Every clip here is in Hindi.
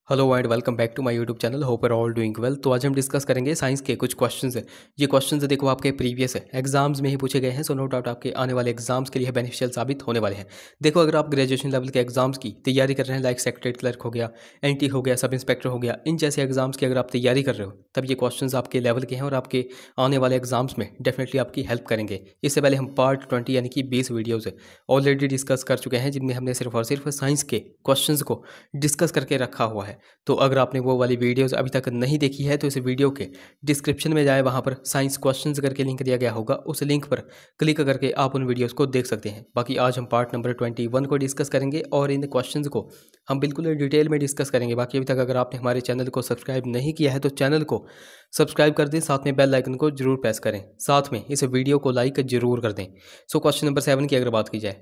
Hello and welcome back to my YouTube channel. Hope are all doing well. तो आज हम डिस्कस करेंगे साइंस के कुछ क्वेश्चंस है। ये क्वेश्चंस देखो आपके प्रीवियस एग्जाम्स में ही पूछे गए हैं, सो नो डाउट आपके आने वाले एग्जाम्स के लिए बेनिफिशियल साबित होने वाले हैं। देखो, अगर आप ग्रेजुएशन लेवल के एग्जाम्स की तैयारी कर रहे हैं, लाइक सेक्रेटरी क्लर्क हो गया, एनटी हो गया, सब इंस्पेक्टर हो गया, इन जैसे एग्जाम्स की अगर आप तैयारी कर रहे हो तब ये क्वेश्चंस आपके लेवल के हैं और आपके आने वाले एग्जाम्स में डेफिनेटली आपकी हेल्प करेंगे। इससे पहले हम पार्ट 20 यानी कि 20 वीडियोज़ ऑलरेडी डिस्कस कर चुके हैं, जिनमें हमने सिर्फ और सिर्फ साइंस के क्वेश्चंस को डिस्कस करके रखा हुआ है। तो अगर आपने वो वाली वीडियोस अभी तक नहीं देखी है तो इस वीडियो के डिस्क्रिप्शन में जाए, वहाँ पर साइंस क्वेश्चंस करके लिंक दिया गया होगा, उस लिंक पर क्लिक करके आप उन वीडियोस को देख सकते हैं। बाकी आज हम पार्ट नंबर 21 को डिस्कस करेंगे और इन क्वेश्चंस को हम बिल्कुल डिटेल में डिस्कस करेंगे। बाकी अभी तक अगर आपने हमारे चैनल को सब्सक्राइब नहीं किया है तो चैनल को सब्सक्राइब कर दें, साथ में बेल आइकन को जरूर प्रेस करें, साथ में इस वीडियो को लाइक जरूर कर दें। सो क्वेश्चन नंबर 7 की अगर बात की जाए,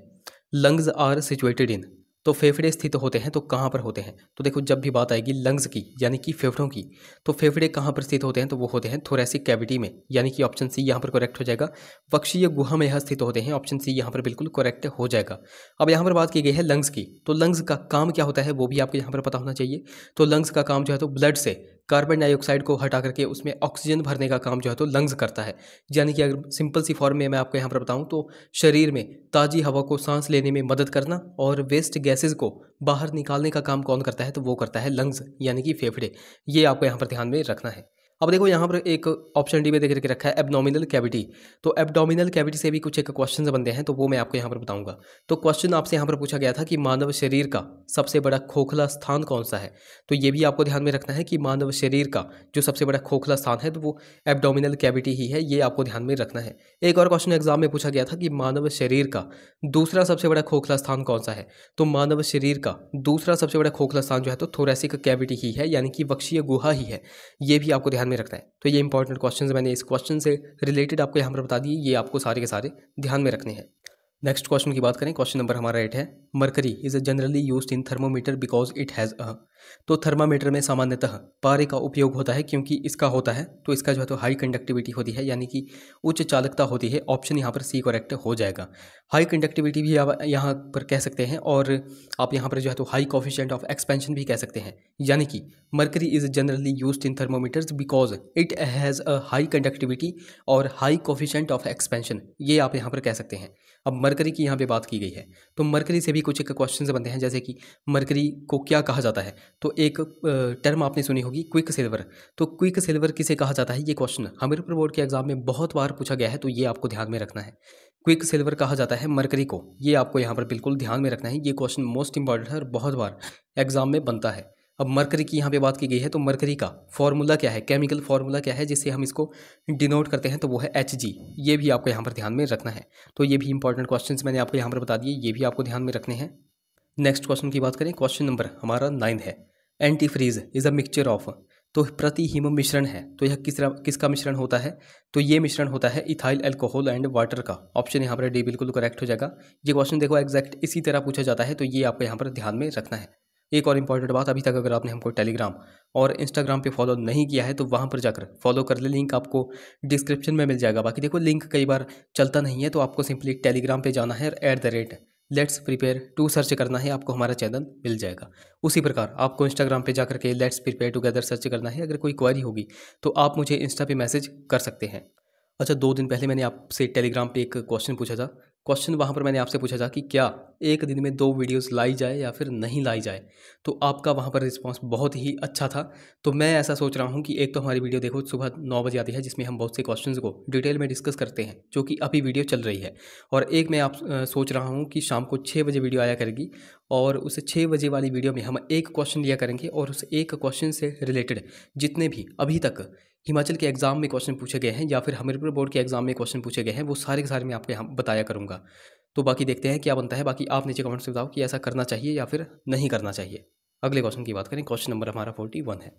लंग्स आर सिचुएटेड इन, तो फेफड़े स्थित होते हैं तो कहाँ पर होते हैं? तो देखो, जब भी बात आएगी लंग्स की यानी कि फेफड़ों की, तो फेफड़े कहाँ पर स्थित होते हैं? तो वो होते हैं थोरेसिक कैविटी में, यानी कि ऑप्शन सी यहाँ पर करेक्ट हो जाएगा। वक्षीय गुहा में यह स्थित होते हैं, ऑप्शन सी यहाँ पर बिल्कुल करेक्ट हो जाएगा। अब यहाँ पर बात की गई है लंग्स की, तो लंग्स का काम क्या होता है वो भी आपको यहाँ पर पता होना चाहिए। तो लंग्स का काम जो है तो ब्लड से कार्बन डाइऑक्साइड को हटा करके उसमें ऑक्सीजन भरने का काम जो है तो लंग्स करता है। यानी कि अगर सिंपल सी फॉर्म में मैं आपको यहाँ पर बताऊँ तो शरीर में ताज़ी हवा को सांस लेने में मदद करना और वेस्ट गैसेज को बाहर निकालने का काम कौन करता है? तो वो करता है लंग्स यानी कि फेफड़े। ये आपको यहाँ पर ध्यान में रखना है। अब देखो, यहाँ पर एक ऑप्शन डी में देख के रखा है एब्डोमिनल कैविटी। तो एब्डोमिनल कैविटी से भी कुछ एक क्वेश्चन बनते हैं, तो वो मैं आपको यहाँ पर बताऊंगा। तो क्वेश्चन आपसे यहाँ पर पूछा गया था कि मानव शरीर का सबसे बड़ा खोखला स्थान कौन सा है? तो ये भी आपको ध्यान में रखना है कि मानव शरीर का जो सबसे बड़ा खोखला स्थान है तो वो एब्डोमिनल कैविटी ही है। ये आपको ध्यान में रखना है। एक और क्वेश्चन एग्जाम में पूछा गया था कि मानव शरीर का दूसरा सबसे बड़ा खोखला स्थान कौन सा है? तो मानव शरीर का दूसरा सबसे बड़ा खोखला स्थान जो है तो थोरेसिक कैविटी ही है, यानी कि वक्षीय गुहा ही है। ये भी आपको ध्यान में रखना है। तो ये इंपॉर्टेंट क्वेश्चंस मैंने इस क्वेश्चन से रिलेटेड आपको यहाँ पर बता दिए, ये आपको सारे के सारे ध्यान में रखने हैं। नेक्स्ट क्वेश्चन की बात करें, क्वेश्चन नंबर हमारा 8 है, mercury is generally used in thermometer because it has a. तो थर्मामीटर में सामान्यतः पारे का उपयोग होता है क्योंकि इसका होता है, तो इसका जो है तो हाई कंडक्टिविटी होती है, यानी कि उच्च चालकता होती है। ऑप्शन यहाँ पर सी करेक्ट हो जाएगा। हाई कंडक्टिविटी भी आप यहाँ पर कह सकते हैं और आप यहाँ पर जो है तो हाई कोफिशिएंट ऑफ एक्सपेंशन भी कह सकते हैं। यानी कि mercury is generally used in thermometers because it has a high conductivity और हाई कोफिशिएंट ऑफ एक्सपेंशन, ये आप यहाँ पर कह सकते हैं। अब मरकरी की यहाँ पे बात की गई है, तो मरकरी से भी कुछ एक क्वेश्चन बनते हैं, जैसे कि मरकरी को क्या कहा जाता है? तो एक टर्म आपने सुनी होगी, क्विक सिल्वर। तो क्विक सिल्वर किसे कहा जाता है? ये क्वेश्चन हमीरपुर बोर्ड के एग्जाम में बहुत बार पूछा गया है, तो ये आपको ध्यान में रखना है। क्विक सिल्वर कहा जाता है मरकरी को, ये आपको यहाँ पर बिल्कुल ध्यान में रखना है। ये क्वेश्चन मोस्ट इंपॉर्टेंट है और बहुत बार एग्जाम में बनता है। अब मरकरी की यहाँ पे बात की गई है, तो मरकरी का फॉर्मूला क्या है, केमिकल फॉर्मूला क्या है जिससे हम इसको डिनोट करते हैं? तो वो है Hg। ये भी आपको यहाँ पर ध्यान में रखना है। तो ये भी इंपॉर्टेंट क्वेश्चंस मैंने आपको यहाँ पर बता दिए, ये भी आपको ध्यान में रखने हैं। नेक्स्ट क्वेश्चन की बात करें, क्वेश्चन नंबर हमारा 9 है, anti freeze is a mixture of. तो प्रतिहिम मिश्रण है, तो यह किसका मिश्रण होता है? तो ये मिश्रण होता है इथाइल अल्कोहल एंड वाटर का। ऑप्शन यहाँ पर डी बिल्कुल करेक्ट हो जाएगा। ये क्वेश्चन देखो एग्जैक्ट इसी तरह पूछा जाता है, तो ये आपको यहाँ पर ध्यान में रखना है। एक और इंपॉर्टेंट बात, अभी तक अगर आपने हमको टेलीग्राम और इंस्टाग्राम पे फॉलो नहीं किया है तो वहाँ पर जाकर फॉलो कर ले, लिंक आपको डिस्क्रिप्शन में मिल जाएगा। बाकी देखो, लिंक कई बार चलता नहीं है, तो आपको सिंपली टेलीग्राम पे जाना है और लेट्स प्रिपेयर टू सर्च करना है, आपको हमारा चैनल मिल जाएगा। उसी प्रकार आपको इंस्टाग्राम पे जाकर के लेट्स प्रिपेयर टुगेदर सर्च करना है। अगर कोई क्वेरी होगी तो आप मुझे इंस्टा पे मैसेज कर सकते हैं। अच्छा, 2 दिन पहले मैंने आपसे टेलीग्राम पे एक क्वेश्चन पूछा था। क्वेश्चन वहाँ पर मैंने आपसे पूछा था कि क्या एक दिन में 2 वीडियोस लाई जाए या फिर नहीं लाई जाए? तो आपका वहाँ पर रिस्पांस बहुत ही अच्छा था। तो मैं ऐसा सोच रहा हूँ कि एक तो हमारी वीडियो देखो सुबह 9 बजे आती है, जिसमें हम बहुत से क्वेश्चंस को डिटेल में डिस्कस करते हैं, जो कि अभी वीडियो चल रही है। और एक मैं सोच रहा हूँ कि शाम को 6 बजे वीडियो आया करेगी और उस 6 बजे वाली वीडियो में हम एक क्वेश्चन लिया करेंगे और उस एक क्वेश्चन से रिलेटेड जितने भी अभी तक हिमाचल के एग्जाम में क्वेश्चन पूछे गए हैं या फिर हमीरपुर बोर्ड के एग्जाम में क्वेश्चन पूछे गए हैं, वो सारे के सारे मैं आपको यहाँ बताया करूँगा। तो बाकी देखते हैं क्या बनता है। बाकी आप नीचे कमेंट्स में बताओ कि ऐसा करना चाहिए या फिर नहीं करना चाहिए। अगले क्वेश्चन की बात करें, क्वेश्चन नंबर हमारा 41 है,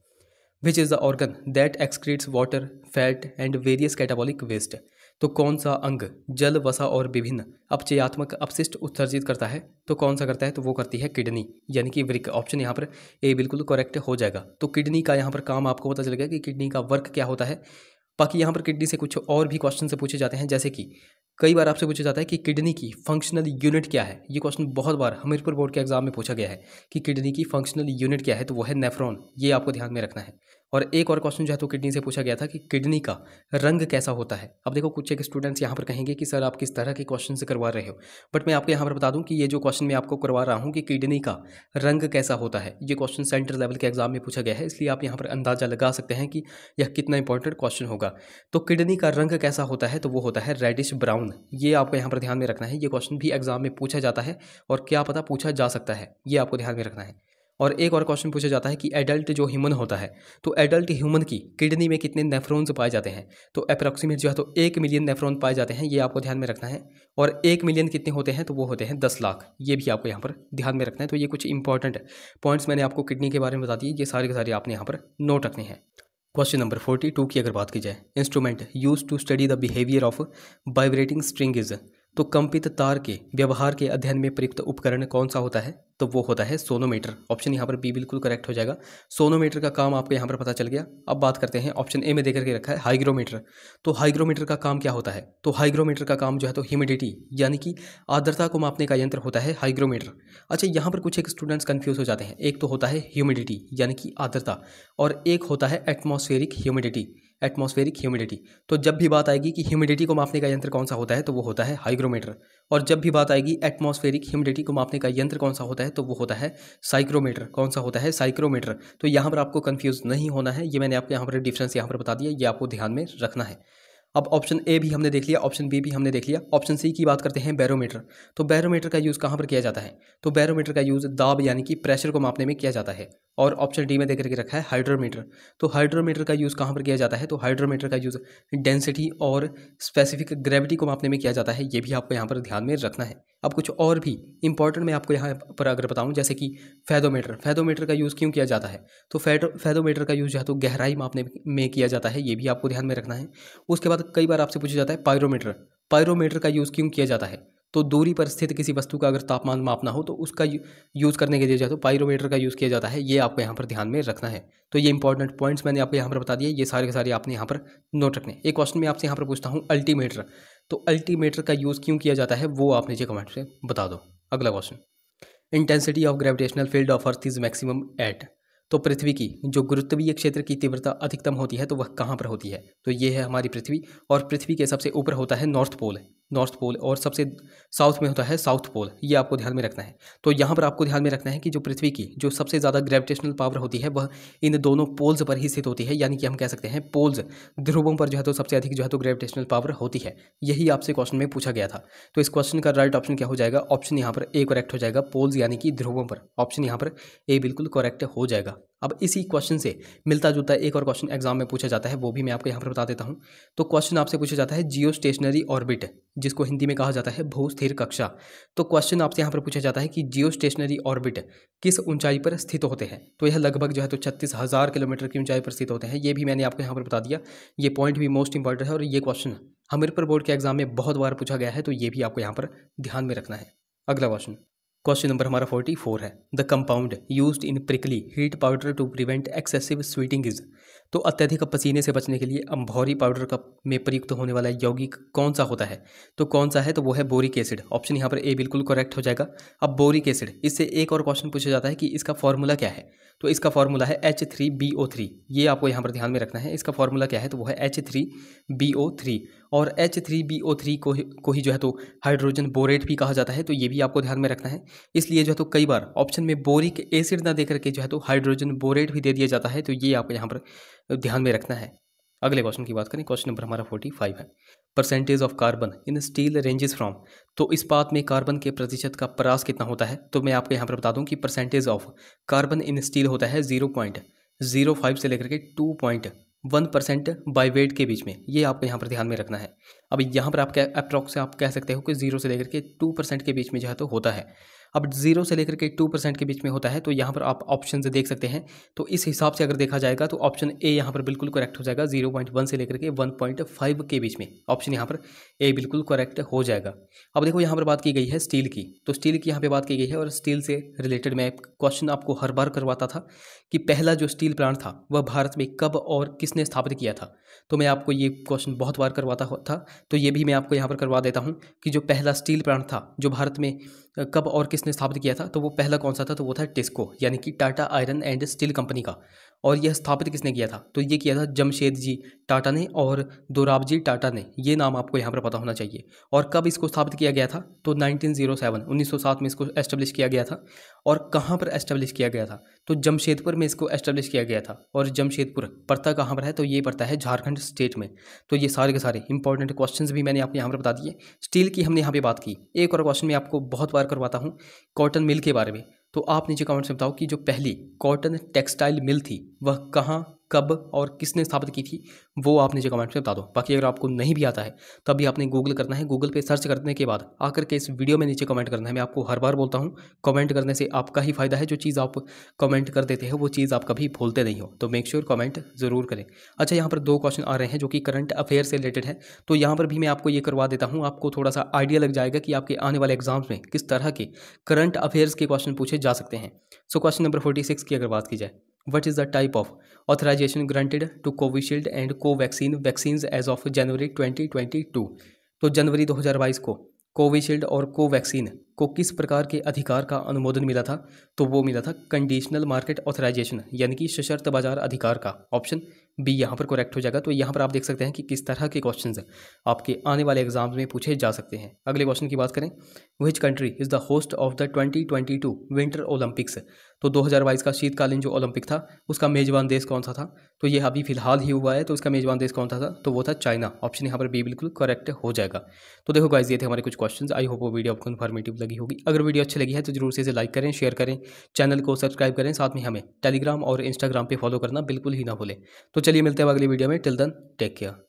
which is the organ that excretes water fat and various catabolic waste. तो कौन सा अंग जल, वसा और विभिन्न अपचयात्मक अपशिष्ट उत्सर्जित करता है? तो कौन सा करता है? तो वो करती है किडनी, यानी कि वृक्क। ऑप्शन यहाँ पर ए बिल्कुल करेक्ट हो जाएगा। तो किडनी का यहाँ पर काम आपको पता चलेगा कि किडनी का वर्क क्या होता है। बाकी यहाँ पर किडनी से कुछ और भी क्वेश्चन से पूछे जाते हैं, जैसे कि कई बार आपसे पूछा जाता है कि किडनी की फंक्शनल यूनिट क्या है। ये क्वेश्चन बहुत बार हमीरपुर बोर्ड के एग्जाम में पूछा गया है कि किडनी की फंक्शनल यूनिट क्या है, तो वो है नेफ्रॉन। ये आपको ध्यान में रखना है। और एक और क्वेश्चन जो है तो किडनी से पूछा गया था कि किडनी का रंग कैसा होता है। अब देखो कुछ एक स्टूडेंट्स यहाँ पर कहेंगे कि सर आप किस तरह के क्वेश्चन से करवा रहे हो, बट मैं आपको यहाँ पर बता दूँ कि ये जो क्वेश्चन मैं आपको करवा रहा हूँ कि किडनी का रंग कैसा होता है, ये क्वेश्चन सेंट्रल लेवल के एग्जाम में पूछा गया है, इसलिए आप यहाँ पर अंदाजा लगा सकते हैं कि यह कितना इंपॉर्टेंट क्वेश्चन होगा। तो किडनी का रंग कैसा होता है, तो वो होता है रेडिश ब्राउन। ये आपको यहाँ पर ध्यान में रखना है। ये क्वेश्चन भी एग्जाम में पूछा जाता है और क्या पता पूछा जा सकता है, ये आपको ध्यान में रखना है। और एक और क्वेश्चन पूछा जाता है कि एडल्ट जो ह्यूमन होता है, तो एडल्ट ह्यूमन की किडनी में कितने नेफ्रॉन्स पाए जाते हैं, तो अप्रॉक्सीमेट जो है तो 1 मिलियन नेफ्रॉन पाए जाते हैं, ये आपको ध्यान में रखना है। और 1 मिलियन कितने होते हैं, तो वो होते हैं 10 लाख। ये भी आपको यहाँ पर ध्यान में रखना है। तो ये कुछ इंपॉर्टेंट पॉइंट्स मैंने आपको किडनी के बारे में बता दिए, ये सारे के सारे आपने यहाँ पर नोट रखने हैं। क्वेश्चन नंबर 42 की अगर बात की जाए, instrument use to study the behaviour of vibrating string is, तो कंपित तार के व्यवहार के अध्ययन में प्रयुक्त उपकरण कौन सा होता है, तो वो होता है सोनोमीटर। ऑप्शन यहाँ पर बी बिल्कुल करेक्ट हो जाएगा। सोनोमीटर का काम आपको यहाँ पर पता चल गया। अब बात करते हैं, ऑप्शन ए में देकर के रखा है हाइग्रोमीटर। तो हाइग्रोमीटर का काम क्या होता है, तो हाइग्रोमीटर का काम जो है तो ह्यूमिडिटी यानी कि आर्द्रता को मापने का यंत्र होता है हाइग्रोमीटर। अच्छा, यहाँ पर कुछ एक स्टूडेंट्स कंफ्यूज हो जाते हैं। एक तो होता है ह्यूमिडिटी यानी कि आर्द्रता, और एक होता है एटमॉस्फेरिक ह्यूमिडिटी। एटमॉस्फेरिक ह्यूमिडिटी, तो जब भी बात आएगी कि ह्यूमिडिटी को मापने का यंत्र कौन सा होता है, तो वो होता है हाइग्रोमीटर। और जब भी बात आएगी एटमॉस्फेरिक ह्यूमिडिटी को मापने का यंत्र कौन सा होता है, तो वो होता है साइक्रोमीटर। कौन सा होता है, साइक्रोमीटर। तो यहाँ पर आपको कंफ्यूज नहीं होना है, ये मैंने आपको यहाँ पर डिफरेंस यहाँ पर बता दिया, ये आपको ध्यान में रखना है। अब ऑप्शन ए भी हमने देख लिया, ऑप्शन बी भी हमने देख लिया। ऑप्शन सी की बात करते हैं, बैरोमीटर। तो बैरोमीटर का यूज़ कहाँ पर किया जाता है, तो बैरोमीटर का यूज़ दाब यानी कि प्रेशर को मापने में किया जाता है। और ऑप्शन डी में देकर के रखा है हाइड्रोमीटर। तो हाइड्रोमीटर का यूज़ कहाँ पर किया जाता है, तो हाइड्रोमीटर का यूज़ डेंसिटी और स्पेसिफिक ग्रेविटी को मापने में किया जाता है। ये भी आपको यहाँ पर ध्यान में रखना है। अब कुछ और भी इंपॉर्टेंट मैं आपको यहाँ पर अगर बताऊँ, जैसे कि फेदोमीटर। फेदोमीटर का यूज़ क्यों किया जाता है, तो फेदोमीटर का यूज़ जो है तो गहराई मापने में किया जाता है, ये भी आपको ध्यान में रखना है। उसके बाद कई बार आपसे पूछा जाता है पायरोमीटर। पायरोमीटर का यूज़ क्यों किया जाता है, तो दूरी पर स्थित किसी वस्तु का अगर तापमान मापना हो तो उसका यूज़ करने के लिए जो है तो पायरोमीटर का यूज़ किया जाता है। ये आपको यहाँ पर ध्यान में रखना है। तो ये इंपॉर्टेंट पॉइंट्स मैंने आपको यहाँ पर बता दिए, ये सारे के सारे आपने यहाँ पर नोट रखने। एक क्वेश्चन मैं आपसे यहाँ पर पूछता हूँ, अल्टीमीटर। तो अल्टीमीटर का यूज़ क्यों किया जाता है, वो आप नीचे कमेंट से बता दो। अगला question, intensity of gravitational field of earth is maximum at. तो पृथ्वी की जो गुरुत्वीय क्षेत्र की तीव्रता अधिकतम होती है, तो वह कहाँ पर होती है, तो ये है हमारी पृथ्वी। और पृथ्वी के सबसे ऊपर होता है नॉर्थ पोल, नॉर्थ पोल, और सबसे साउथ में होता है साउथ पोल। ये आपको ध्यान में रखना है। तो यहाँ पर आपको ध्यान में रखना है कि जो पृथ्वी की जो सबसे ज़्यादा ग्रेविटेशनल पावर होती है, वह इन दोनों पोल्स पर ही स्थित होती है। यानी कि हम कह सकते हैं पोल्स, ध्रुवों पर जो है तो सबसे अधिक जो है तो ग्रेविटेशनल पावर होती है। यही आपसे क्वेश्चन में पूछा गया था। तो इस क्वेश्चन का राइट ऑप्शन क्या हो जाएगा, ऑप्शन यहाँ पर ए करेक्ट हो जाएगा, पोल्स यानी कि ध्रुवों पर। ऑप्शन यहाँ पर ए बिल्कुल करेक्ट हो जाएगा। अब इसी क्वेश्चन से मिलता जुलता एक और क्वेश्चन एग्जाम में पूछा जाता है, वो भी मैं आपको यहाँ पर बता देता हूँ। तो क्वेश्चन आपसे पूछा जाता है जियो स्टेशनरी ऑर्बिट, जिसको हिंदी में कहा जाता है भू स्थिर कक्षा। तो क्वेश्चन आपसे यहाँ पर पूछा जाता है कि जियो स्टेशनरी ऑर्बिट किस ऊंचाई पर स्थित होते हैं, तो यह लगभग जो है तो 36,000 किलोमीटर की ऊंचाई पर स्थित होते हैं। ये भी मैंने आपको यहाँ पर बता दिया। ये पॉइंट भी मोस्ट इंपॉर्टेंट है और ये क्वेश्चन हमीरपुर बोर्ड के एग्जाम में बहुत बार पूछा गया है, तो ये भी आपको यहाँ पर ध्यान में रखना है। अगला क्वेश्चन, क्वेश्चन नंबर हमारा 44 है, the compound used in prickly heat powder to prevent excessive sweating is. तो अत्यधिक पसीने से बचने के लिए अम्भौरी पाउडर का में प्रयुक्त होने वाला यौगिक कौन सा होता है, तो कौन सा है, तो वो है बोरिक एसिड। ऑप्शन यहाँ पर ए बिल्कुल करेक्ट हो जाएगा। अब बोरिक एसिड, इससे एक और क्वेश्चन पूछा जाता है कि इसका फॉर्मूला क्या है, तो इसका फॉर्मूला है H3BO3। ये आपको यहाँ पर ध्यान में रखना है। इसका फॉर्मूला क्या है, तो वो है H3BO3। और H3BO3 को ही जो है तो हाइड्रोजन बोरेट भी कहा जाता है, तो ये भी आपको ध्यान में रखना है। इसलिए जो है तो कई बार ऑप्शन में बोरिक एसिड ना देकर के जो है तो हाइड्रोजन बोरेट भी दे दिया जाता है, तो ये आपको यहाँ पर ध्यान में रखना है। अगले क्वेश्चन की बात करें, क्वेश्चन नंबर हमारा 45 है, percentage of carbon in steel ranges from. तो इस्पात में कार्बन के प्रतिशत का परास कितना होता है, तो मैं आपको यहाँ पर बता दूं कि percentage of carbon in steel होता है 0.05 से लेकर के 2.1% बाई वेट के बीच में। ये आपको यहाँ पर ध्यान में रखना है। अब यहाँ पर आप अप्रॉक्स आप कह सकते हो कि 0 से लेकर के 2% के बीच में जो है तो होता है। अब 0 से लेकर के 2% के बीच में होता है, तो यहाँ पर आप ऑप्शन से देख सकते हैं। तो इस हिसाब से अगर देखा जाएगा तो ऑप्शन ए यहाँ पर बिल्कुल करेक्ट हो जाएगा, 0.1 से लेकर के 1.5 के बीच में ऑप्शन यहाँ पर ए बिल्कुल करेक्ट हो जाएगा। अब देखो यहाँ पर बात की गई है स्टील की, तो स्टील की यहाँ पे बात की गई है और स्टील से रिलेटेड मैं क्वेश्चन आपको हर बार करवाता था कि पहला जो स्टील प्लांट था वह भारत में कब और किसने स्थापित किया था। तो मैं आपको ये क्वेश्चन बहुत बार करवाता था, तो ये भी मैं आपको यहाँ पर करवा देता हूँ कि जो पहला स्टील प्लांट था जो भारत में कब और किसने स्थापित किया था, तो वो पहला कौन सा था, तो वो था टिस्को यानी कि Tata iron and steel company का। और यह स्थापित किसने किया था, तो ये किया था जमशेद जी टाटा ने और दोराबजी टाटा ने, ये नाम आपको यहाँ पर पता होना चाहिए। और कब इसको स्थापित किया गया था, तो 1907 में इसको एस्टेब्लिश किया गया था। और कहाँ पर एस्टेब्लिश किया गया था, तो जमशेदपुर में इसको एस्टेब्लिश किया गया था। और जमशेदपुर पड़ता कहाँ पर है, तो ये पड़ता है झारखंड स्टेट में। तो ये सारे के सारे इंपॉर्टेंट क्वेश्चंस भी मैंने आपको यहाँ पर बता दिए। स्टील की हमने यहाँ पे बात की। एक और क्वेश्चन मैं आपको बहुत बार करवाता हूँ कॉटन मिल के बारे में, तो आप नीचे कमेंट्स में बताओ कि जो पहली कॉटन टेक्सटाइल मिल थी वह कहाँ, कब और किसने स्थापित की थी, वो आप नीचे कमेंट्स में बता दो। बाकी अगर आपको नहीं भी आता है तो अभी आपने गूगल करना है, गूगल पे सर्च करने के बाद आकर के इस वीडियो में नीचे कमेंट करना है। मैं आपको हर बार बोलता हूँ कमेंट करने से आपका ही फायदा है, जो चीज़ आप कमेंट कर देते हो वो चीज़ आप कभी भूलते नहीं हो, तो मेक श्योर कमेंट ज़रूर करें। अच्छा, यहाँ पर 2 क्वेश्चन आ रहे हैं जो कि करंट अफेयर से रिलेटेड है, तो यहाँ पर भी मैं आपको ये करवा देता हूँ, आपको थोड़ा सा आइडिया लग जाएगा कि आपके आने वाले एग्जाम्स में किस तरह के करंट अफेयर्स के क्वेश्चन पूछे जा सकते हैं। सो क्वेश्चन नंबर 46 की अगर बात की जाए, what is the type of authorisation granted to Covishield and Covaxin vaccines as of January 2022। तो जनवरी 2022 को कोविशील्ड और कोवैक्सीन को किस प्रकार के अधिकार का अनुमोदन मिला था, तो वो मिला था कंडीशनल मार्केट ऑथराइजेशन यानी कि सशर्त बाजार अधिकार का। ऑप्शन बी यहाँ पर करेक्ट हो जाएगा। तो यहाँ पर आप देख सकते हैं कि किस तरह के क्वेश्चंस आपके आने वाले एग्जाम्स में पूछे जा सकते हैं। अगले क्वेश्चन की बात करें, which country is the host of the 2022 winter Olympics. तो 2022 का शीतकालीन जो ओलंपिक था उसका मेजबान देश कौन सा था, तो ये अभी फिलहाल ही हुआ है, तो इसका मेजबान देश कौन सा था, तो वो था चाइना। ऑप्शन यहाँ पर बी बिल्कुल करेक्ट हो जाएगा। तो देखो गाइस, ये थे हमारे कुछ क्वेश्चंस। आई होप वो वीडियो आपको इन्फॉर्मेटिव लगी होगी। अगर वीडियो अच्छी लगी है तो जरूर से इसे लाइक करें, शेयर करें, चैनल को सब्सक्राइब करें, साथ में हमें टेलीग्राम और इंस्टाग्राम पे फॉलो करना बिल्कुल ही ना भूलें। तो चलिए मिलते हैं अगली वीडियो में। Till then take care.